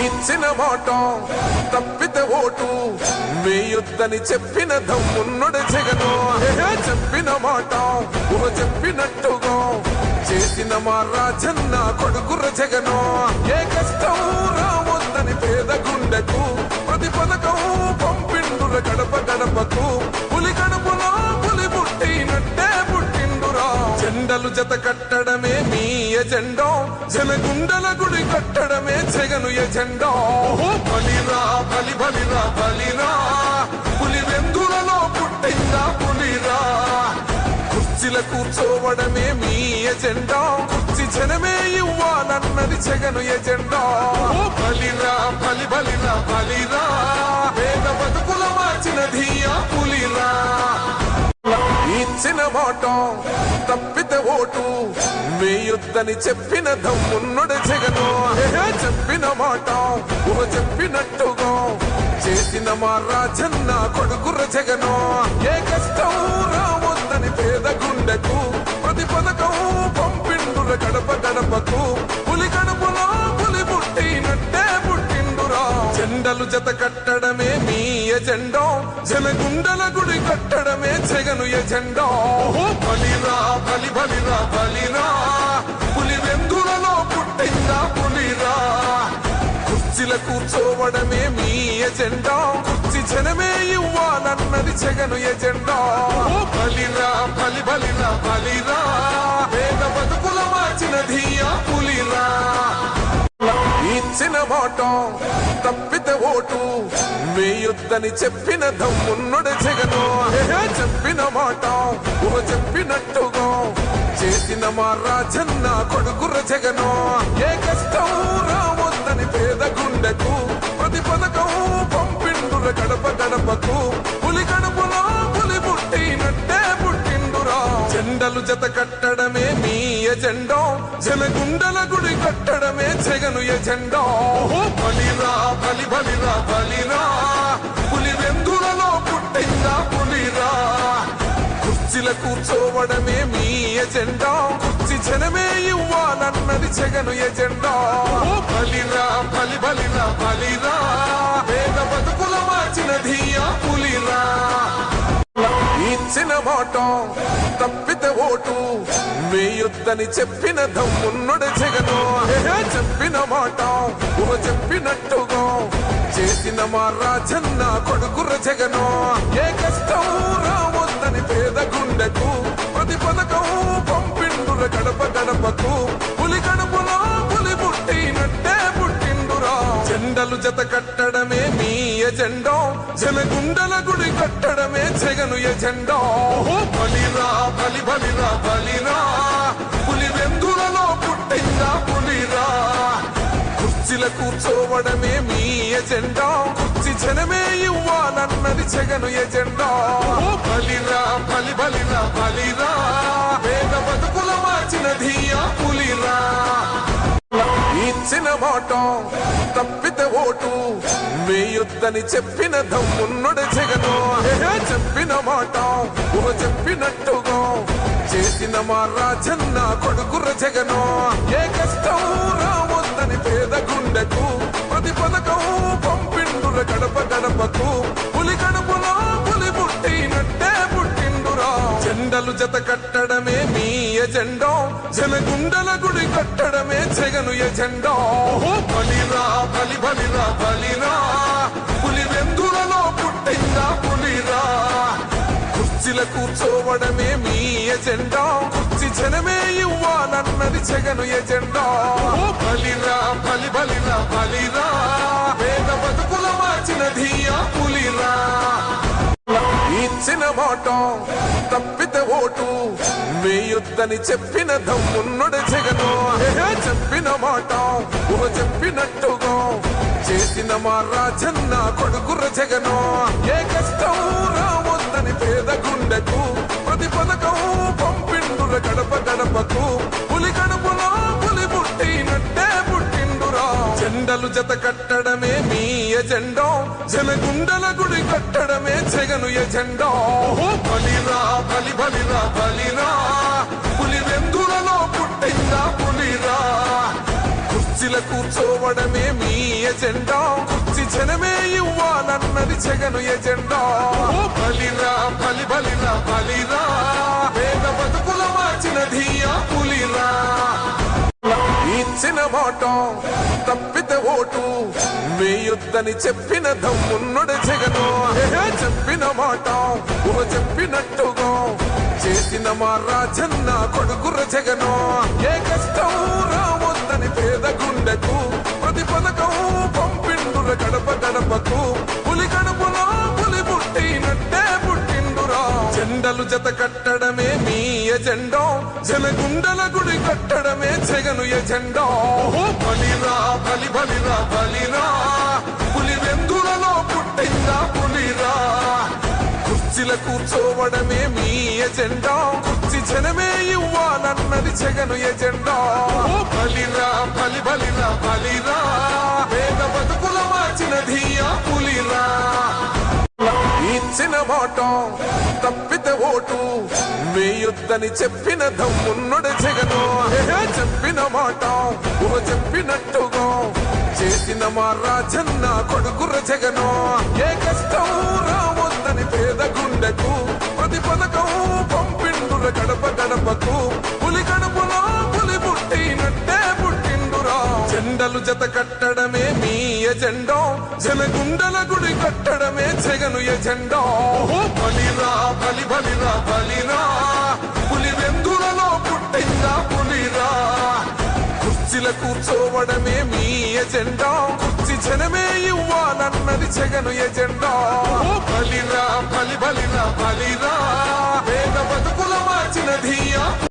ఇచ్చిన మాట తప్పితే ఓటు వేయొద్దని చెప్పిన దమ్మున్నడు జగను. చెప్పిన మాట చెప్పినట్టుగా చేసిన మా రాజన్న కొడుకుర జగను. ఏ కష్టం రావద్దని పేద గుండెకు ప్రతి పథకం పంపిండుర గడప గడపకు. పులి గడపలో పులి పుట్టినట్టే పుట్టిండురా. జెండలు జత కట్టడమే మీ ఎజెండా, జనగుండల గుడి కట్టడమే జగను ఎజెండా. బలిరా బలి బలిరా బలిరా, పులి వెందులలో పుట్టిందా పులిరా. కుర్చీల కూర్చోవడమే మీ ఎజెండా, కుర్చీ జనమే ఇవ్వాలన్నది జగను ఎజెండా. బలిరా బలి బలిరా బలిరా, పేద బతుకుల మార్చినది ఆ పులిరా. ఇచ్చిన మాట తప్పితే ఓటు వేయొద్దని చెప్పిన దమ్మున్నడు జగను. చెప్పిన మాట చెప్పినట్టుగా చేసిన మా రాజన్న కొడుకుర జగను. ఏ కష్టం రావద్దని పేద గుండెకు ప్రతి పథకం పంపిండుర గడప గడపకు. పులి గడపలో పులి పుట్టినట్టే పుట్టిండురా. జెండలు జత కట్టడమే మీ ఎజెండా, జనగుండల గుడి కట్టడమే జగను ఎజెండా. బలిరా బలి బలిరా బలిరా, పులి వెందులలో పుట్టిందా పులిరా. కుర్చీల కూర్చోవడమే మీ ఎజెండా, కుర్చీ జనమే ఇవ్వాలన్నది జగను ఎజెండా. బలిరా బలి బలిరా బలిరా, పేద బతుకుల మార్చినది ఆ పులిరా. ఇచ్చిన మాట తప్పితే ఓటు వేయొద్దని చెప్పిన దమ్మున్నడు జగను. చెప్పిన మాట చెప్పినట్టుగా చేసిన మా రాజన్న కొడుకుర జగను. ఏ కష్టం రావద్దని పేద గుండెకు ప్రతి పథకం పంపిండుర గడప గడపకు. పులి గడపలో పులి పుట్టినట్టే పుట్టిండురా. జెండలు జత కట్టడమే మీ ఎజెండా, జనగుండల గుడి కట్టడమే జగను ఎజెండా. బలిరా బలి బలిరా బలిరా, పులి వెందులలో పుట్టిందా పులిరా. కుర్చీల కూర్చోవడమే మీ ఎజెండా, కుర్చీ జనమే ఇవ్వాలన్నది జగను ఎజెండా. బలిరా బలి బలిరా బలిరా, పేద బతుకుల మార్చినది ఆ పులిరా. ఇచ్చిన మాట తప్పితే ఓటు వేయొద్దని చెప్పిన దమ్మున్నడు జగను. చెప్పిన మాట చెప్పినట్టుగా చేసిన మా రాజన్న కొడుకుర జగను. ఏ కష్టం రావద్దని పేద గుండెకు ప్రతి పథకం పంపిండుర గడప గడపకు. పులి గడపలో పులి పుట్టినట్టే పుట్టిండురా. జెండలు జత కట్టడమే మీ ఎజెండా, జనగుండల గుడి కట్టడమే జగను ఎజెండా. బలిరా బలి బలిరా బలిరా, పులి వెందులలో పుట్టిందా పులిరా. కుర్చీల కూర్చోవడమే మీ ఎజెండా, కుర్చీ జనమే ఇవ్వాలన్నది జగను ఎజెండా. బలిరా బలి బలిరా బలిరా, పేద బతుకుల మార్చినది ఆ పులిరా. ఇచ్చిన మాట తప్పితే ఓటు వేయొద్దని చెప్పిన దమ్మున్నడు జగను. చెప్పిన మాట చెప్పినట్టుగా చేసిన మా రాజన్న కొడుకుర జగను. ఏ కష్టం రావద్దని పేద గుండెకు ప్రతి పథకం పంపిండుర గడప గడపకు. పులి గడపలో పులి పుట్టినట్టే పుట్టిండురా. జెండలు జత కట్టడమే మీ ఎజెండా, జనగుండల గుడి కట్టడమే జగను ఎజెండా. బలిరా బలి బలిరా బలిరా, పులి వెందులలో పుట్టిందా పులిరా. కుర్చీల కూర్చోవడమే మీ ఎజెండా, కుర్చీ జనమే ఇవ్వాలన్నది జగను ఎజెండా. బలిరా బలి బలిరా బలిరా, పేద బతుకుల మార్చినది ఆ పులిరా. ఇచ్చిన మాట తప్పితే ఓటు వేయొద్దని చెప్పిన దమ్మున్నడు జగను. చెప్పిన మాట చెప్పినట్టుగా చేసిన మా రాజన్న కొడుకుర జగను. ఏ కష్టం రావద్దని పేద గుండెకు ప్రతి పథకం పంపిండుర గడప గడపకు. పులి గడపలో పులి పుట్టినట్టే పుట్టిండురా. జెండలు జత కట్టడమే మీ ఎజెండా, జనగుండల గుడి కట్టడమే జగను ఎజెండా. బలిరా బలి బలిరా బలిరా, పులి వెందులలో పుట్టిందా పులిరా. కుర్చీ కుర్చీల కూర్చోవడమే మీ ఎజెండా కుర్చీ జనమే ఇవ్వాలన్నది జగను ఎజెండా ఓ బలిరా బలి బలిరా బలిరా పేద బతుకుల మార్చిన ధీయా పులిరా ఇచ్చిన మాట తప్పితే ఓటు వేయొద్దని చెప్పిన దమ్మున్నడు జగను చెప్పిన మాట ఊహ చెప్పినట్టుగా చేసిన మా రాజన్న కొడుకుర జగను ఏ కష్టం రావద్దని పేద గుండెకు ప్రతి పథకం పంపిండుర గడప గడపకు పులి గడపలో పులి పుట్టినట్టే పుట్టిండురా జెండలు జత కట్టడమే మీ ఎజెండా జనగుండల గుడి కట్టడమే జగను ఎజెండా బలిరా బలి బలిరా బలిరా పులి వెందులలో పుట్టిందా పులిరా కుర్చీల కూర్చోవడమే మీ ఎజెండా కుర్చీ జనమే ఇవ్వాలన్నది జగను ఎజెండా బలిరా బలి బలిరా బలిరా పేద బతుకుల మార్చిన ధీయా పులిరా ఇచ్చిన మాట తప్పితే ఓటు వేయొద్దని చెప్పిన దమ్మున్నడు జగను చెప్పిన మాట ఊహ చెప్పినట్టుగా చేసిన మా రాజన్న కొడుకుర జగను ఏ కష్టం రావద్దని పేద గుండెకు ప్రతి పథకం పంపిండుర గడప గడపకు పులి గడపలో పులి పుట్టినట్టే పుట్టిండురా జెండలు జత కట్టడమే మీ ఎజెండా జనగుండల గుడి కట్టడమే జగను ఎజెండా బలిరా బలి బలిరా బలిరా పులి వెందులలో పుట్టిందా పులిరా కుర్చీల కూర్చోవడమే మీ ఎజెండా కుర్చీ జనమే ఇవ్వాలన్నది జగను ఎజెండా బలిరా బలి బలిరా బలిరా పేద బతుకుల మార్చిన ధీయా